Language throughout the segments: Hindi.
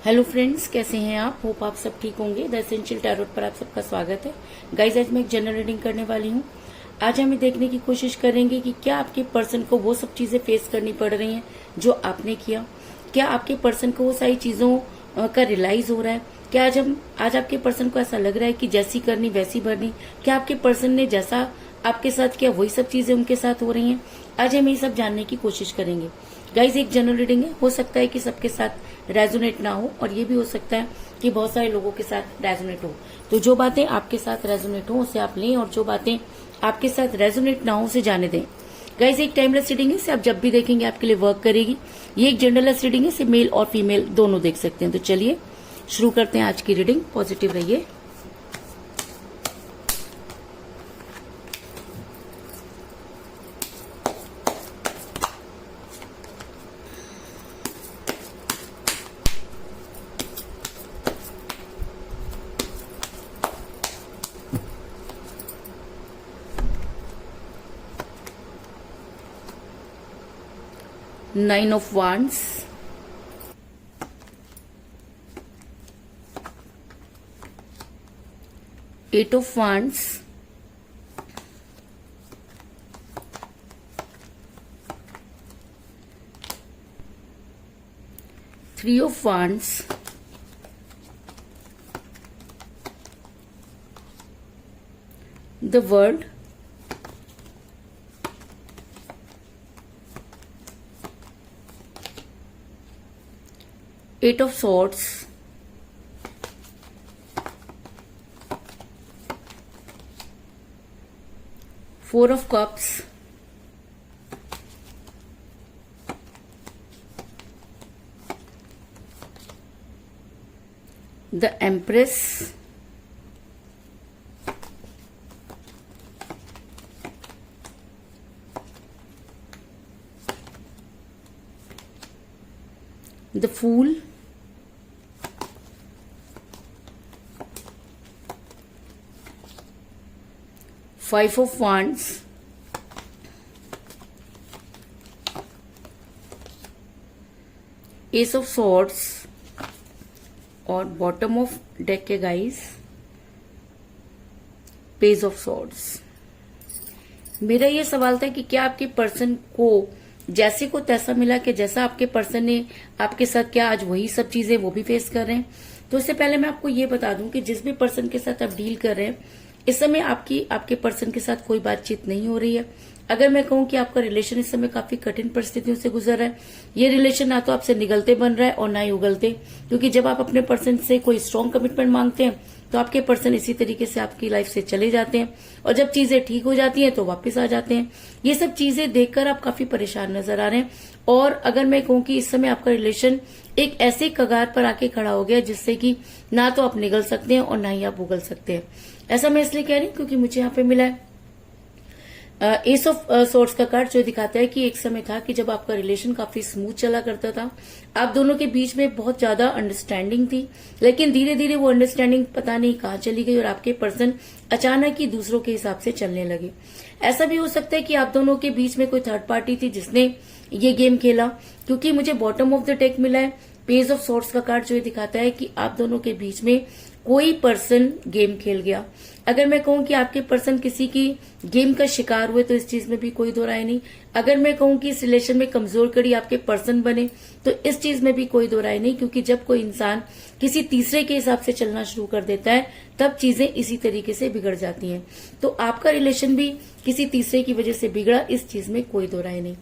हेलो फ्रेंड्स, कैसे हैं आप? होप आप सब ठीक होंगे। द एसेंशियल टैरोट पर आप सबका स्वागत है। गाइज, आज मैं एक जनरल रीडिंग करने वाली हूँ। आज हम देखने की कोशिश करेंगे कि क्या आपके पर्सन को वो सब चीजें फेस करनी पड़ रही हैं जो आपने किया। क्या आपके पर्सन को वो सारी चीजों का रियलाइज हो रहा है? क्या आज आपके पर्सन को ऐसा लग रहा है कि जैसी करनी वैसी भरनी? क्या आपके पर्सन ने जैसा आपके साथ किया वही सब चीजें उनके साथ हो रही हैं? आज हम ये सब जानने की कोशिश करेंगे। गाइज, एक जनरल रीडिंग है, हो सकता है कि सबके साथ रेजोनेट ना हो और ये भी हो सकता है कि बहुत सारे लोगों के साथ रेजोनेट हो। तो जो बातें आपके साथ रेजोनेट हो उसे आप लें और जो बातें आपके साथ रेजोनेट ना हो उसे जाने दें। गाइज, एक टाइमलेस रीडिंग है, इसे आप जब भी देखेंगे आपके लिए वर्क करेगी। ये एक जेंडरलेस रीडिंग है, इसे मेल और फीमेल दोनों देख सकते हैं। तो चलिए शुरू करते हैं आज की रीडिंग। पॉजिटिव रहिए। Nine of Wands, Eight of Wands, Three of Wands, the World, Eight of Swords, Four of Cups, the Empress, the Fool, Five of Wands, Ace of Swords और बॉटम ऑफ डेक के गाइस पेज ऑफ सॉर्ड्स। मेरा ये सवाल था कि क्या आपके पर्सन को जैसे को तैसा मिला कि जैसा आपके पर्सन ने आपके साथ किया आज वही सब चीजें वो भी फेस कर रहे हैं। तो इससे पहले मैं आपको ये बता दूं कि जिस भी पर्सन के साथ आप डील कर रहे हैं इस समय आपके पर्सन के साथ कोई बातचीत नहीं हो रही है। अगर मैं कहूं कि आपका रिलेशन इस समय काफी कठिन परिस्थितियों से गुजर रहा है, ये रिलेशन ना तो आपसे निगलते बन रहा है और ना ही उगलते, क्योंकि जब आप अपने पर्सन से कोई स्ट्रांग कमिटमेंट मांगते हैं तो आपके पर्सन इसी तरीके से आपकी लाइफ से चले जाते हैं और जब चीजें ठीक हो जाती हैं तो वापस आ जाते हैं। ये सब चीजें देखकर आप काफी परेशान नजर आ रहे हैं। और अगर मैं कहूं कि इस समय आपका रिलेशन एक ऐसे कगार पर आके खड़ा हो गया जिससे कि ना तो आप निगल सकते हैं और ना ही आप उगल सकते हैं। ऐसा मैं इसलिए कह रही हूं क्योंकि मुझे यहाँ पे मिला है एस ऑफ सोर्ड्स का कार्ड, जो दिखाता है कि एक समय था कि जब आपका रिलेशन काफी स्मूथ चला करता था, आप दोनों के बीच में बहुत ज्यादा अंडरस्टैंडिंग थी, लेकिन धीरे धीरे वो अंडरस्टैंडिंग पता नहीं कहाँ चली गई और आपके पर्सन अचानक ही दूसरों के हिसाब से चलने लगे। ऐसा भी हो सकता है कि आप दोनों के बीच में कोई थर्ड पार्टी थी जिसने ये गेम खेला, क्योंकि मुझे बॉटम ऑफ द डेक मिला है पेज ऑफ सोर्ड्स का कार्ड, जो दिखाता है कि आप दोनों के बीच में कोई पर्सन गेम खेल गया। अगर मैं कहूं कि आपके पर्सन किसी की गेम का शिकार हुए तो इस चीज में भी कोई दो राय नहीं। अगर मैं कहूं कि इस रिलेशन में कमजोर कड़ी आपके पर्सन बने तो इस चीज में भी कोई दो राय नहीं, क्योंकि जब कोई इंसान किसी तीसरे के हिसाब से चलना शुरू कर देता है तब चीजें इसी तरीके से बिगड़ जाती हैं। तो आपका रिलेशन भी किसी तीसरे की वजह से बिगड़ा, इस चीज में कोई दो राय नहीं।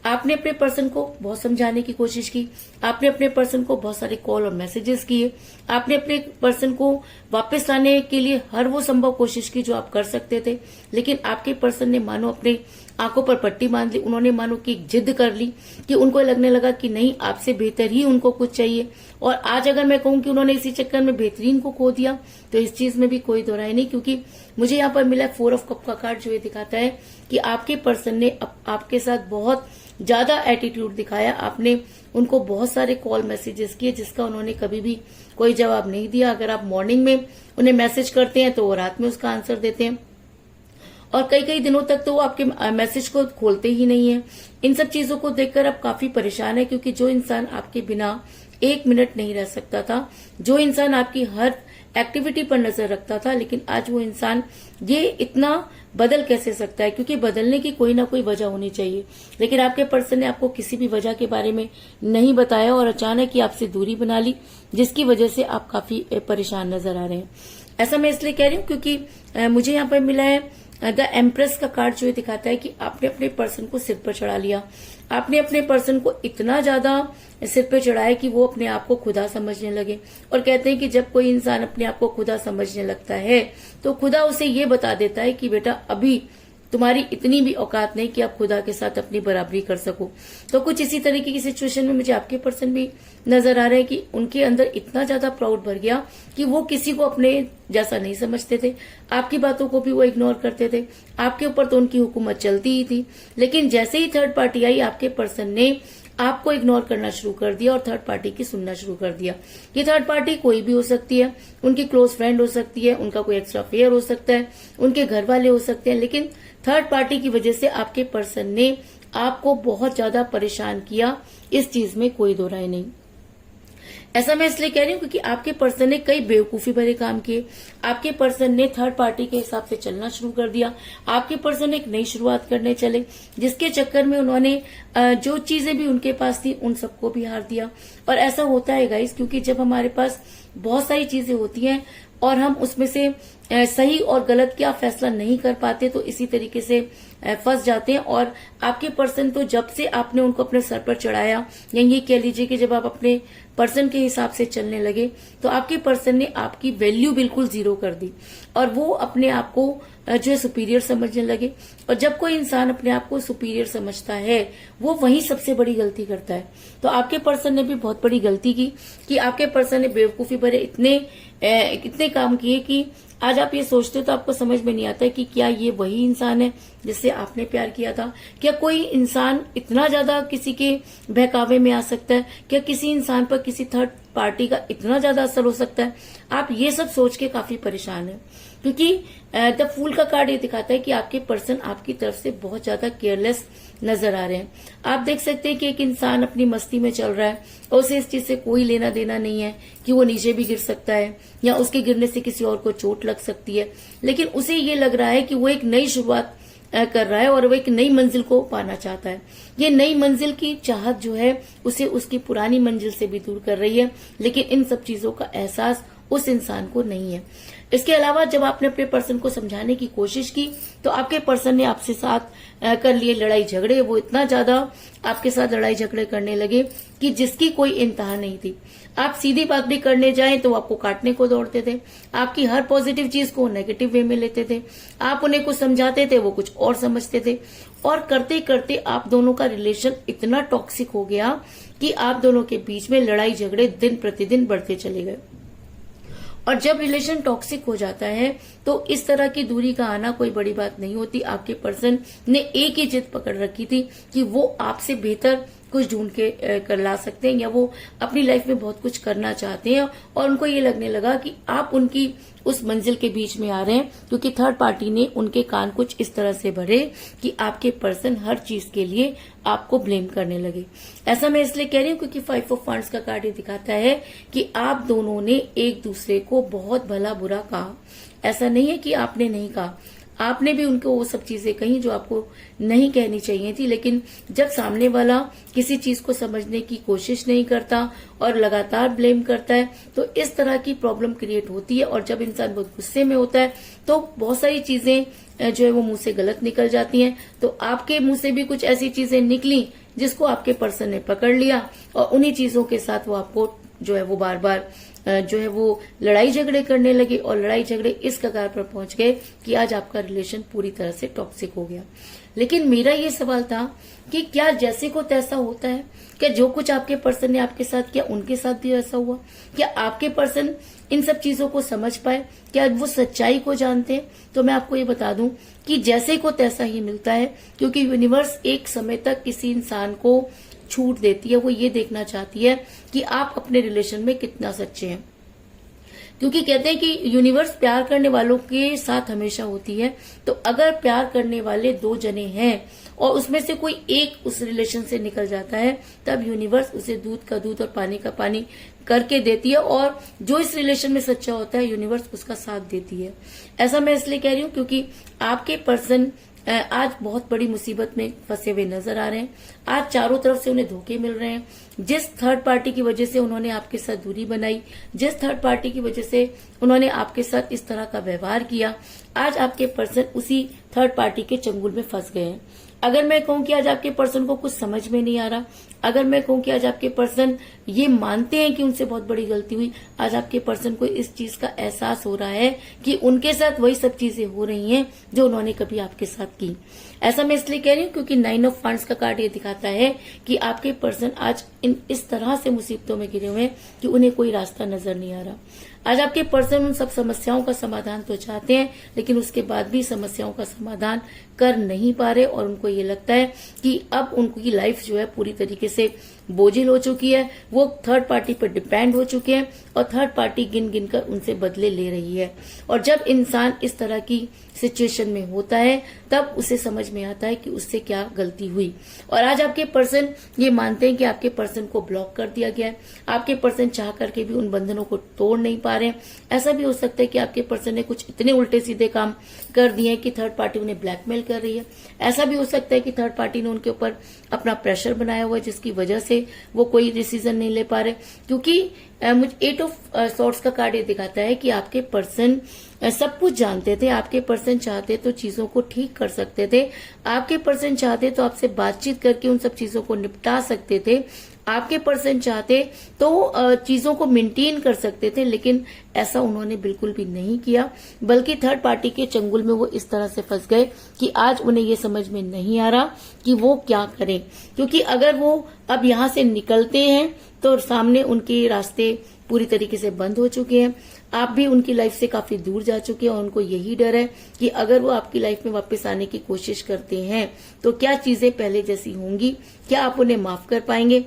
आपने अपने पर्सन को बहुत समझाने की कोशिश की, आपने अपने पर्सन को बहुत सारे कॉल और मैसेजेस किए, आपने अपने पर्सन को वापस लाने के लिए हर वो संभव कोशिश की जो आप कर सकते थे, लेकिन आपके पर्सन ने मानो अपने आंखों पर पट्टी बांध ली। उन्होंने मानो कि एक जिद कर ली कि उनको लगने लगा कि नहीं, आपसे बेहतर ही उनको कुछ चाहिए। और आज अगर मैं कहूं कि उन्होंने इसी चक्कर में बेहतरीन को खो दिया तो इस चीज में भी कोई दो राय नहीं, क्योंकि मुझे यहाँ पर मिला फोर ऑफ कप का कार्ड, जो ये दिखाता है कि आपके पर्सन ने आपके साथ बहुत ज्यादा एटीट्यूड दिखाया। आपने उनको बहुत सारे कॉल मैसेजेस किए जिसका उन्होंने कभी भी कोई जवाब नहीं दिया। अगर आप मॉर्निंग में उन्हें मैसेज करते हैं तो वो रात में उसका आंसर देते हैं और कई कई दिनों तक तो वो आपके मैसेज को खोलते ही नहीं है। इन सब चीजों को देखकर आप काफी परेशान है, क्योंकि जो इंसान आपके बिना 1 मिनट नहीं रह सकता था। जो इंसान आपकी हर एक्टिविटी पर नजर रखता था, लेकिन आज वो इंसान ये इतना बदल कैसे सकता है? क्योंकि बदलने की कोई ना कोई वजह होनी चाहिए, लेकिन आपके पर्सन ने आपको किसी भी वजह के बारे में नहीं बताया और अचानक ही आपसे दूरी बना ली, जिसकी वजह से आप काफी परेशान नजर आ रहे हैं। ऐसा मैं इसलिए कह रही हूँ क्योंकि मुझे यहाँ पर मिला है द एम्प्रेस का कार्ड, जो दिखाता है कि आपने अपने पर्सन को सिर पर चढ़ा लिया। आपने अपने पर्सन को इतना ज्यादा सिर पे चढ़ाया कि वो अपने आप को खुदा समझने लगे। और कहते हैं कि जब कोई इंसान अपने आप को खुदा समझने लगता है तो खुदा उसे ये बता देता है कि बेटा अभी तुम्हारी इतनी भी औकात नहीं कि आप खुदा के साथ अपनी बराबरी कर सको। तो कुछ इसी तरीके की सिचुएशन में मुझे आपके पर्सन भी नजर आ रहे हैं कि उनके अंदर इतना ज्यादा प्राउड भर गया कि वो किसी को अपने जैसा नहीं समझते थे। आपकी बातों को भी वो इग्नोर करते थे। आपके ऊपर तो उनकी हुकूमत चलती ही थी, लेकिन जैसे ही थर्ड पार्टी आई, आपके पर्सन ने आपको इग्नोर करना शुरू कर दिया और थर्ड पार्टी की सुनना शुरू कर दिया। ये थर्ड पार्टी कोई भी हो सकती है, उनकी क्लोज फ्रेंड हो सकती है, उनका कोई एक्स्ट्रा अफेयर हो सकता है, उनके घर वाले हो सकते हैं, लेकिन थर्ड पार्टी की वजह से आपके पर्सन ने आपको बहुत ज्यादा परेशान किया। इस चीज में कोई दो राय नहीं। ऐसा मैं इसलिए कह रही हूँ क्योंकि आपके पर्सन ने कई बेवकूफी भरे काम किए। आपके पर्सन ने थर्ड पार्टी के हिसाब से चलना शुरू कर दिया। आपके पर्सन एक नई शुरुआत करने चले, जिसके चक्कर में उन्होंने जो चीजें भी उनके पास थी उन सबको भी हार दिया। और ऐसा होता है गाइस, क्योंकि जब हमारे पास बहुत सारी चीजें होती हैं और हम उसमें से सही और गलत क्या फैसला नहीं कर पाते, तो इसी तरीके से फंस जाते हैं। और आपके पर्सन तो जब से आपने उनको अपने सर पर चढ़ाया, या ये कह लीजिए कि जब आप अपने पर्सन के हिसाब से चलने लगे, तो आपके पर्सन ने आपकी वैल्यू बिल्कुल जीरो कर दी और वो अपने आप को जो है सुपीरियर समझने लगे। और जब कोई इंसान अपने आप को सुपीरियर समझता है, वो वही सबसे बड़ी गलती करता है। तो आपके पर्सन ने भी बहुत बड़ी गलती की कि आपके पर्सन ने बेवकूफी भरे इतने काम किए कि आज आप ये सोचते हो तो आपको समझ में नहीं आता है कि क्या ये वही इंसान है जिससे आपने प्यार किया था। क्या कोई इंसान इतना ज्यादा किसी के बहकावे में आ सकता है? क्या किसी इंसान पर किसी थर्ड पार्टी का इतना ज्यादा असर हो सकता है? आप ये सब सोच के काफी परेशान हैं, क्योंकि द फूल का कार्ड ये दिखाता है कि आपके पर्सन आपकी तरफ से बहुत ज्यादा केयरलेस नजर आ रहे हैं। आप देख सकते हैं कि एक इंसान अपनी मस्ती में चल रहा है और उसे इस चीज से कोई लेना देना नहीं है कि वो नीचे भी गिर सकता है या उसके गिरने से किसी और को चोट लग सकती है, लेकिन उसे ये लग रहा है कि वो एक नई शुरुआत कर रहा है और वो एक नई मंजिल को पाना चाहता है। ये नई मंजिल की चाहत जो है उसे उसकी पुरानी मंजिल से भी दूर कर रही है, लेकिन इन सब चीजों का एहसास उस इंसान को नहीं है। इसके अलावा जब आपने अपने पर्सन को समझाने की कोशिश की तो आपके पर्सन ने आपसे साथ कर लिए लड़ाई झगड़े। वो इतना ज्यादा आपके साथ लड़ाई झगड़े करने लगे कि जिसकी कोई इंतहा नहीं थी। आप सीधी बात भी करने जाएं तो आपको काटने को दौड़ते थे। आपकी हर पॉजिटिव चीज को नेगेटिव वे में लेते थे। आप उन्हें कुछ समझाते थे, वो कुछ और समझते थे, और करते करते आप दोनों का रिलेशन इतना टॉक्सिक हो गया कि आप दोनों के बीच में लड़ाई झगड़े दिन प्रतिदिन बढ़ते चले गए। और जब रिलेशन टॉक्सिक हो जाता है तो इस तरह की दूरी का आना कोई बड़ी बात नहीं होती। आपके पर्सन ने एक ही जिद पकड़ रखी थी कि वो आपसे बेहतर कुछ ढूंढ के कर ला सकते हैं, या वो अपनी लाइफ में बहुत कुछ करना चाहते हैं, और उनको ये लगने लगा कि आप उनकी उस मंजिल के बीच में आ रहे हैं, क्योंकि थर्ड पार्टी ने उनके कान कुछ इस तरह से भरे कि आपके पर्सन हर चीज के लिए आपको ब्लेम करने लगे। ऐसा मैं इसलिए कह रही हूँ क्योंकि 5 ऑफ वांड्स का कार्ड ये दिखाता है कि आप दोनों ने एक दूसरे को बहुत भला बुरा कहा। ऐसा नहीं है कि आपने नहीं कहा, आपने भी उनको वो सब चीजें कही जो आपको नहीं कहनी चाहिए थी, लेकिन जब सामने वाला किसी चीज को समझने की कोशिश नहीं करता और लगातार ब्लेम करता है तो इस तरह की प्रॉब्लम क्रिएट होती है। और जब इंसान बहुत गुस्से में होता है तो बहुत सारी चीजें जो है वो मुंह से गलत निकल जाती हैं। तो आपके मुंह से भी कुछ ऐसी चीजें निकली जिसको आपके पर्सन ने पकड़ लिया, और उन्हीं चीजों के साथ वो आपको जो है वो बार बार जो है वो लड़ाई झगड़े करने लगे, और लड़ाई झगड़े इस कगार पर पहुंच गए कि आज आपका रिलेशन पूरी तरह से टॉक्सिक हो गया। लेकिन मेरा ये सवाल था कि क्या जैसे को तैसा होता है? क्या जो कुछ आपके पर्सन ने आपके साथ किया उनके साथ भी ऐसा हुआ? क्या आपके पर्सन इन सब चीजों को समझ पाए? क्या वो सच्चाई को जानते हैं? तो मैं आपको ये बता दूं कि जैसे को तैसा ही मिलता है, क्योंकि यूनिवर्स एक समय तक किसी इंसान को छूट देती है। वो ये देखना चाहती है कि आप अपने रिलेशन में कितना सच्चे हैं। क्योंकि कहते हैं कि यूनिवर्स प्यार करने वालों के साथ हमेशा होती है। तो अगर प्यार करने वाले 2 जने हैं और उसमें से कोई एक उस रिलेशन से निकल जाता है, तब यूनिवर्स उसे दूध का दूध और पानी का पानी करके देती है, और जो इस रिलेशन में सच्चा होता है यूनिवर्स उसका साथ देती है। ऐसा मैं इसलिए कह रही हूँ क्योंकि आपके पर्सन आज बहुत बड़ी मुसीबत में फंसे हुए नजर आ रहे हैं। आज चारों तरफ से उन्हें धोखे मिल रहे हैं। जिस थर्ड पार्टी की वजह से उन्होंने आपके साथ दूरी बनाई, जिस थर्ड पार्टी की वजह से उन्होंने आपके साथ इस तरह का व्यवहार किया, आज आपके पर्सन उसी थर्ड पार्टी के चंगुल में फंस गए हैं। अगर मैं कहूं कि आज आपके पर्सन को कुछ समझ में नहीं आ रहा, अगर मैं कहूं कि आज आपके पर्सन ये मानते हैं कि उनसे बहुत बड़ी गलती हुई, आज आपके पर्सन को इस चीज का एहसास हो रहा है कि उनके साथ वही सब चीजें हो रही हैं जो उन्होंने कभी आपके साथ की। ऐसा मैं इसलिए कह रही हूँ क्योंकि 9 ऑफ वांड्स का कार्ड ये दिखाता है कि आपके पर्सन आज इस तरह से मुसीबतों में घिरे हुए हैं कि उन्हें कोई रास्ता नजर नहीं आ रहा। आज आपके पर्सन उन सब समस्याओं का समाधान तो चाहते हैं, लेकिन उसके बाद भी समस्याओं का समाधान कर नहीं पा रहे, और उनको ये लगता है कि अब उनकी लाइफ जो है पूरी तरीके से बोझिल हो चुकी है। वो थर्ड पार्टी पर डिपेंड हो चुके हैं और थर्ड पार्टी गिन गिन कर उनसे बदले ले रही है। और जब इंसान इस तरह की सिचुएशन में होता है तब उसे समझ में आता है कि उससे क्या गलती हुई। और आज आपके पर्सन ये मानते हैं कि आपके पर्सन को ब्लॉक कर दिया गया है। आपके पर्सन चाह करके भी उन बंधनों को तोड़ नहीं पा रहे हैं। ऐसा भी हो सकता है कि आपके पर्सन ने कुछ इतने उल्टे सीधे काम कर दिए हैं कि थर्ड पार्टी उन्हें ब्लैकमेल कर रही है। ऐसा भी हो सकता है कि थर्ड पार्टी ने उनके ऊपर अपना प्रेशर बनाया हुआ है, जिसकी वजह से वो कोई डिसीजन नहीं ले पा रहे। क्योंकि मुझे 8 ऑफ सॉर्ड्स का कार्ड ये दिखाता है कि आपके पर्सन सब कुछ जानते थे। आपके पर्सन चाहते तो चीजों को ठीक कर सकते थे। आपके पर्सन चाहते तो आपसे बातचीत करके उन सब चीजों को निपटा सकते थे। आपके पर्सन चाहते तो चीजों को मेंटेन कर सकते थे, लेकिन ऐसा उन्होंने बिल्कुल भी नहीं किया, बल्कि थर्ड पार्टी के चंगुल में वो इस तरह से फंस गए कि आज उन्हें ये समझ में नहीं आ रहा कि वो क्या करें। क्योंकि अगर वो अब यहाँ से निकलते हैं तो सामने उनके रास्ते पूरी तरीके से बंद हो चुके हैं। आप भी उनकी लाइफ से काफी दूर जा चुके हैं और उनको यही डर है कि अगर वो आपकी लाइफ में वापस आने की कोशिश करते हैं तो क्या चीजें पहले जैसी होंगी, क्या आप उन्हें माफ कर पाएंगे।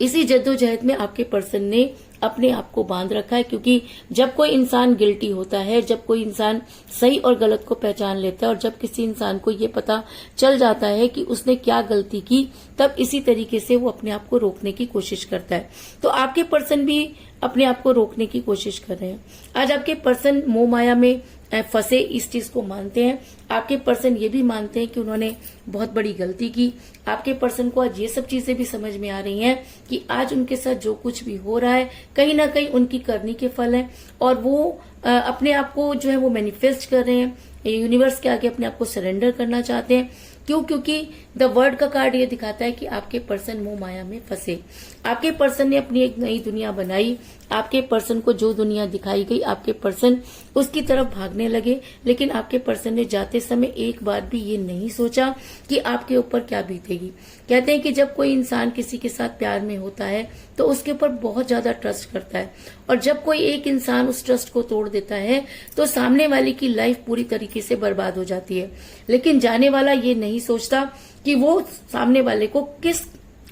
इसी जद्दोजहद में आपके पर्सन ने अपने आप को बांध रखा है। क्योंकि जब कोई इंसान गिल्टी होता है, जब कोई इंसान सही और गलत को पहचान लेता है और जब किसी इंसान को ये पता चल जाता है कि उसने क्या गलती की, तब इसी तरीके से वो अपने आप को रोकने की कोशिश करता है। तो आपके पर्सन भी अपने आप को रोकने की कोशिश कर रहे हैं। आज आपके पर्सन मोह माया में फंसे इस चीज को मानते हैं। आपके पर्सन ये भी मानते हैं कि उन्होंने बहुत बड़ी गलती की। आपके पर्सन को आज ये सब चीजें भी समझ में आ रही हैं कि आज उनके साथ जो कुछ भी हो रहा है कहीं ना कहीं उनकी करनी के फल है, और वो अपने आप को जो है वो मैनिफेस्ट कर रहे हैं, यूनिवर्स के आगे अपने आप को सरेंडर करना चाहते हैं। क्योंकि द वर्ड का कार्ड ये दिखाता है कि आपके पर्सन मोह माया में फंसे। आपके पर्सन ने अपनी एक नई दुनिया बनाई। आपके पर्सन को जो दुनिया दिखाई गई, आपके पर्सन उसकी तरफ भागने लगे, लेकिन आपके पर्सन ने जाते समय एक बार भी ये नहीं सोचा कि आपके ऊपर क्या बीतेगी। कहते हैं कि जब कोई इंसान किसी के साथ प्यार में होता है तो उसके ऊपर बहुत ज्यादा ट्रस्ट करता है, और जब कोई एक इंसान उस ट्रस्ट को तोड़ देता है तो सामने वाले की लाइफ पूरी तरीके से बर्बाद हो जाती है। लेकिन जाने वाला ये नहीं सोचता कि वो सामने वाले को किस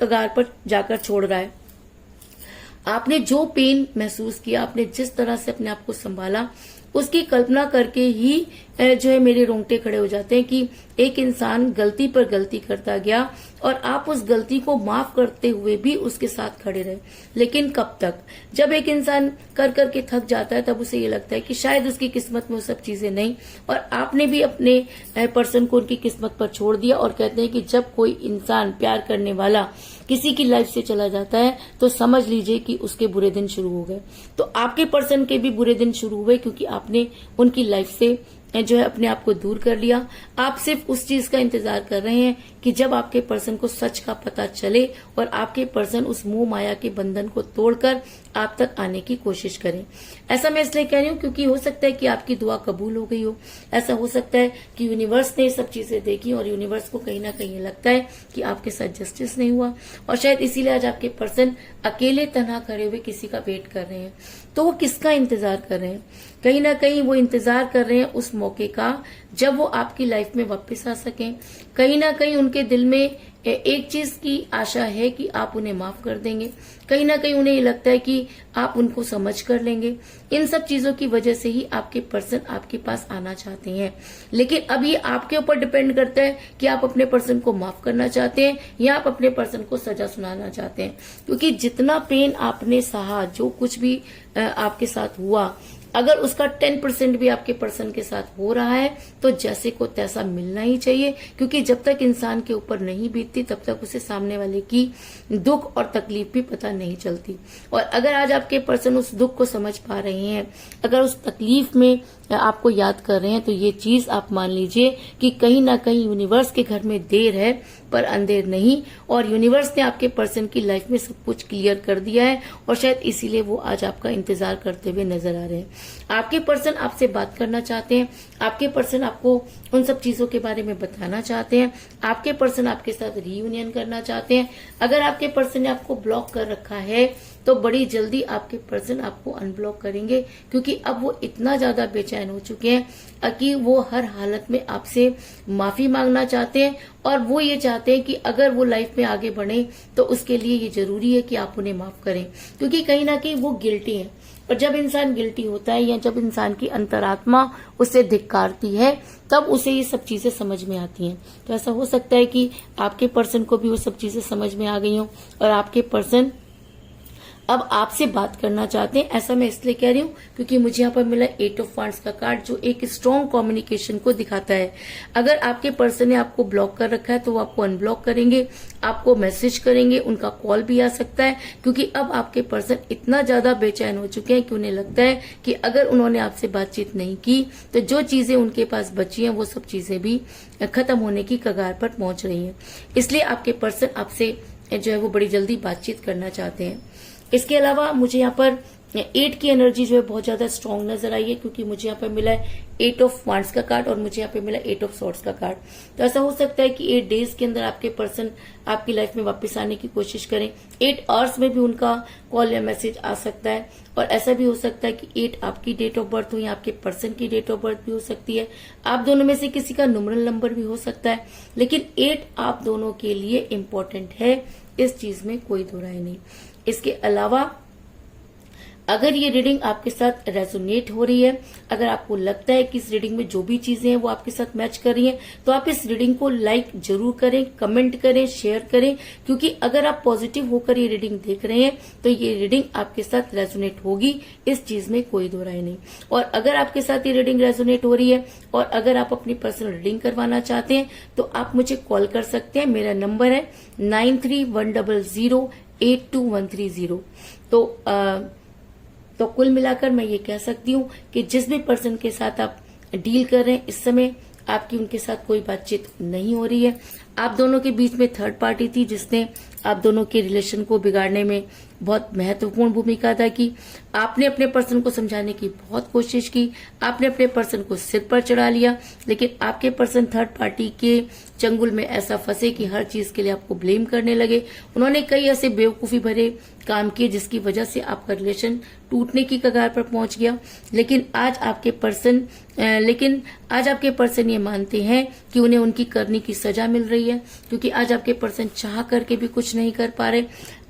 कगार पर जाकर छोड़ रहा है। आपने जो पेन महसूस किया, आपने जिस तरह से अपने आप को संभाला, उसकी कल्पना करके ही जो है मेरे रोंगटे खड़े हो जाते हैं कि एक इंसान गलती पर गलती करता गया और आप उस गलती को माफ करते हुए भी उसके साथ खड़े रहे। लेकिन कब तक? जब एक इंसान कर करके थक जाता है तब उसे ये लगता है कि शायद उसकी किस्मत में वो सब चीजें नहीं, और आपने भी अपने पर्सन को उनकी किस्मत पर छोड़ दिया। और कहते हैं कि जब कोई इंसान प्यार करने वाला किसी की लाइफ से चला जाता है तो समझ लीजिए कि उसके बुरे दिन शुरू हो गए। तो आपके पर्सन के भी बुरे दिन शुरू हुए, क्योंकि आपने उनकी लाइफ से जो है अपने आप को दूर कर लिया। आप सिर्फ उस चीज का इंतजार कर रहे हैं कि जब आपके पर्सन को सच का पता चले और आपके पर्सन उस मोह माया के बंधन को तोड़कर आप तक आने की कोशिश करें। ऐसा मैं इसलिए कह रही हूँ क्योंकि हो सकता है कि आपकी दुआ कबूल हो गई हो। ऐसा हो सकता है कि यूनिवर्स ने सब चीजें देखी और यूनिवर्स को कहीं ना कहीं लगता है कि आपके साथ जस्टिस नहीं हुआ, और शायद इसीलिए आज आपके पर्सन अकेले तन्हा खड़े हुए किसी का वेट कर रहे हैं। तो वो किसका इंतजार कर रहे हैं? कहीं ना कहीं वो इंतजार कर रहे हैं उस मौके का जब वो आपकी लाइफ में वापस आ सकें। कहीं ना कहीं उनके दिल में एक चीज की आशा है कि आप उन्हें माफ कर देंगे। कहीं ना कहीं उन्हें ये लगता है कि आप उनको समझ कर लेंगे। इन सब चीजों की वजह से ही आपके पर्सन आपके पास आना चाहते हैं। लेकिन अब ये आपके ऊपर डिपेंड करता है कि आप अपने पर्सन को माफ करना चाहते हैं या आप अपने पर्सन को सजा सुनाना चाहते हैं। क्योंकि जितना पेन आपने सहा, जो कुछ भी आपके साथ हुआ, अगर उसका 10% भी आपके पर्सन के साथ हो रहा है तो जैसे को तैसा मिलना ही चाहिए। क्योंकि जब तक इंसान के ऊपर नहीं बीतती तब तक उसे सामने वाले की दुख और तकलीफ भी पता नहीं चलती। और अगर आज आपके पर्सन उस दुख को समझ पा रहे हैं, अगर उस तकलीफ में आपको याद कर रहे हैं, तो ये चीज आप मान लीजिए कि कहीं ना कहीं यूनिवर्स के घर में देर है पर अंधेर नहीं। और यूनिवर्स ने आपके पर्सन की लाइफ में सब कुछ क्लियर कर दिया है और शायद इसीलिए वो आज आपका इंतजार करते हुए नजर आ रहे हैं। आपके पर्सन आपसे बात करना चाहते हैं, आपके पर्सन आपको उन सब चीजों के बारे में बताना चाहते हैं, आपके पर्सन आपके साथ रीयूनियन करना चाहते हैं। अगर आपके पर्सन ने आपको ब्लॉक कर रखा है तो बड़ी जल्दी आपके पर्सन आपको अनब्लॉक करेंगे। क्योंकि अब वो इतना ज्यादा बेचैन हो चुके हैं कि वो हर हालत में आपसे माफी मांगना चाहते हैं। और वो ये चाहते हैं कि अगर वो लाइफ में आगे बढ़े तो उसके लिए ये जरूरी है कि आप उन्हें माफ करें। क्योंकि कहीं ना कहीं वो गिल्टी है। और जब इंसान गिल्टी होता है या जब इंसान की अंतरात्मा उसे धिक्कारती है तब उसे ये सब चीजें समझ में आती हैं। तो ऐसा हो सकता है कि आपके पर्सन को भी वो सब चीजें समझ में आ गई हों और आपके पर्सन अब आपसे बात करना चाहते हैं। ऐसा मैं इसलिए कह रही हूँ क्योंकि मुझे यहाँ पर मिला 8 ऑफ वांड्स का कार्ड, जो एक स्ट्रॉन्ग कम्युनिकेशन को दिखाता है। अगर आपके पर्सन ने आपको ब्लॉक कर रखा है तो वो आपको अनब्लॉक करेंगे, आपको मैसेज करेंगे, उनका कॉल भी आ सकता है। क्योंकि अब आपके पर्सन इतना ज्यादा बेचैन हो चुके हैं कि उन्हें लगता है कि अगर उन्होंने आपसे बातचीत नहीं की तो जो चीजें उनके पास बची हैं वो सब चीजें भी खत्म होने की कगार पर पहुंच रही हैं। इसलिए आपके पर्सन आपसे जो है वो बड़ी जल्दी बातचीत करना चाहते हैं। इसके अलावा मुझे यहाँ पर 8 की एनर्जी जो है बहुत ज्यादा स्ट्रांग नजर आई है। क्योंकि मुझे यहाँ पर मिला है 8 ऑफ वांड्स का कार्ड और मुझे यहाँ पे मिला 8 ऑफ सॉर्ड्स का कार्ड। तो ऐसा हो सकता है कि 8 डेज के अंदर आपके पर्सन आपकी लाइफ में वापस आने की कोशिश करें। 8 आवर्स में भी उनका कॉल या मैसेज आ सकता है। और ऐसा भी हो सकता है कि 8 आपकी डेट ऑफ बर्थ हो या आपके पर्सन की डेट ऑफ बर्थ भी हो सकती है। आप दोनों में से किसी का न्यूमरल नंबर भी हो सकता है। लेकिन 8 आप दोनों के लिए इम्पोर्टेंट है, इस चीज में कोई दो राय नहीं। इसके अलावा अगर ये रीडिंग आपके साथ रेजोनेट हो रही है, अगर आपको लगता है कि इस रीडिंग में जो भी चीजें हैं वो आपके साथ मैच कर रही हैं, तो आप इस रीडिंग को लाइक जरूर करें, कमेंट करें, शेयर करें। क्योंकि अगर आप पॉजिटिव होकर ये रीडिंग देख रहे हैं तो ये रीडिंग आपके साथ रेजोनेट होगी, इस चीज में कोई दो राय नहीं। और अगर आपके साथ ये रीडिंग रेजोनेट हो रही है और अगर आप अपनी पर्सनल रीडिंग करवाना चाहते हैं तो आप मुझे कॉल कर सकते हैं। मेरा नंबर है 9310082130। तो कुल मिलाकर मैं ये कह सकती हूँ कि जिस भी पर्सन के साथ आप डील कर रहे हैं इस समय आपकी उनके साथ कोई बातचीत नहीं हो रही है। आप दोनों के बीच में थर्ड पार्टी थी जिसने आप दोनों के रिलेशन को बिगाड़ने में बहुत महत्वपूर्ण भूमिका अदा की। आपने अपने पर्सन को समझाने की बहुत कोशिश की, आपने अपने पर्सन को सिर पर चढ़ा लिया, लेकिन आपके पर्सन थर्ड पार्टी के चंगुल में ऐसा फंसे कि हर चीज के लिए आपको ब्लेम करने लगे। उन्होंने कई ऐसे बेवकूफी भरे काम किए जिसकी वजह से आपका रिलेशन टूटने की कगार पर पहुंच गया। लेकिन आज आपके पर्सन ये मानते हैं कि उन्हें उनकी करनी की सजा मिल रही है। क्योंकि आज आपके पर्सन चाह करके भी कुछ नहीं कर पा रहे।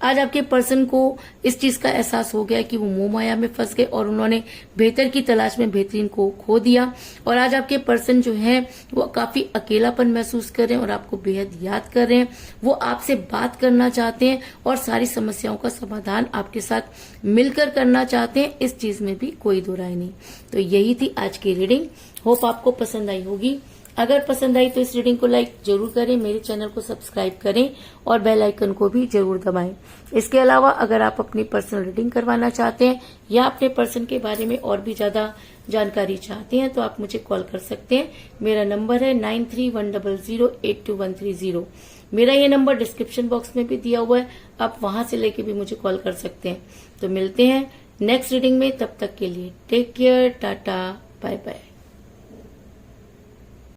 आज आपके पर्सन को इस चीज का एहसास हो गया कि वो मोह माया में फंस गए और उन्होंने बेहतर की तलाश में बेहतरीन को खो दिया। और आज आपके पर्सन जो है वो काफी अकेलापन महसूस कर रहे हैं और आपको बेहद याद कर रहे हैं। वो आपसे बात करना चाहते हैं और सारी समस्याओं का समाधान आपके साथ मिलकर करना चाहते हैं, इस चीज में भी कोई दो राय नहीं। तो यही थी आज की रीडिंग। होप आपको पसंद आई होगी। अगर पसंद आई तो इस रीडिंग को लाइक जरूर करें, मेरे चैनल को सब्सक्राइब करें और बेल आइकन को भी जरूर दबाएं। इसके अलावा अगर आप अपनी पर्सनल रीडिंग करवाना चाहते हैं या अपने पर्सन के बारे में और भी ज्यादा जानकारी चाहते हैं तो आप मुझे कॉल कर सकते हैं। मेरा नंबर है 9310082130। मेरा ये नंबर डिस्क्रिप्शन बॉक्स में भी दिया हुआ है, आप वहां से लेके भी मुझे कॉल कर सकते हैं। तो मिलते हैं नेक्स्ट रीडिंग में, तब तक के लिए take care, tata, bye bye.